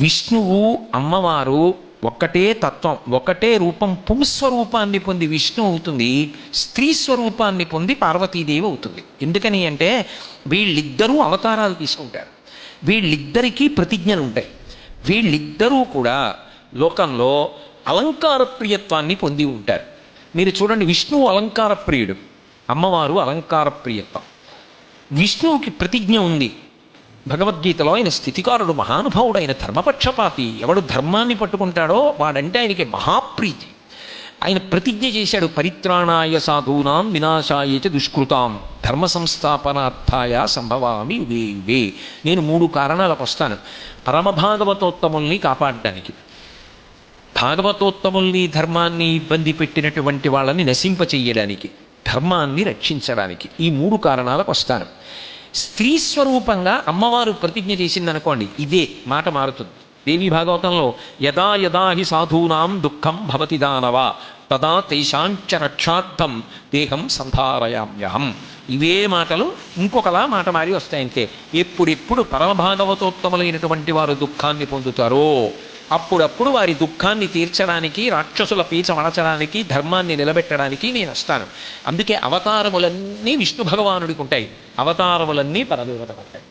విష్ణువు అమ్మవారు ఒక్కటే తత్వం, ఒకటే రూపం. పుంస్వరూపాన్ని పొంది విష్ణు అవుతుంది, స్త్రీ స్వరూపాన్ని పొంది పార్వతీదేవి అవుతుంది. ఎందుకని అంటే వీళ్ళిద్దరూ అవతారాలు తీసుకుంటారు, వీళ్ళిద్దరికీ ప్రతిజ్ఞలు ఉంటాయి. వీళ్ళిద్దరూ కూడా లోకంలో అలంకార ప్రియత్వాన్ని పొంది ఉంటారు. మీరు చూడండి, విష్ణువు అలంకార ప్రియుడు, అమ్మవారు అలంకార ప్రియత్వం. విష్ణువుకి ప్రతిజ్ఞ ఉంది. భగవద్గీతలో ఆయన స్థితికారుడు, మహానుభావుడైన ధర్మపక్షపాతి. ఎవడు ధర్మాన్ని పట్టుకుంటాడో వాడంటే ఆయనకి మహాప్రీతి. ఆయన ప్రతిజ్ఞ చేశాడు, పరిత్రాణాయ సాధూనాం వినాశాయ చ దుష్కృతాం ధర్మ సంస్థాపనార్థాయ సంభవామి యుగే యుగే. నేను 3 కారణాలకు వస్తాను. పరమభాగవతోత్తముల్ని కాపాడడానికి, భాగవతోత్తముల్ని ధర్మాన్ని ఇబ్బంది పెట్టినటువంటి వాళ్ళని నశింపచెయ్యడానికి, ధర్మాన్ని రక్షించడానికి, ఈ 3 కారణాలకు వస్తాను. స్త్రీ స్వరూపంగా అమ్మవారు ప్రతిజ్ఞ చేసిందనుకోండి, ఇదే మాట మారుతుంది. దేవి భాగవతంలో యదా యదా హి సాధూనాం దుఃఖం భవతి దానవ తదా తేషాంచ రక్షార్థం దేహం సంధారయామ్యహం. ఇవే మాటలు ఇంకొకలా మాట మారి వస్తాయంతే. ఎప్పుడెప్పుడు పరమభాగవతోత్తములైనటువంటి వారు దుఃఖాన్ని పొందుతారో అప్పుడప్పుడు వారి దుఃఖాన్ని తీర్చడానికి, రాక్షసుల పీచ మడచడానికి, ధర్మాన్ని నిలబెట్టడానికి నేను వస్తాను. అందుకే అవతారములన్నీ విష్ణు భగవానుడికి ఉంటాయి, అవతారములన్నీ పరదేవతకు ఉంటాయి.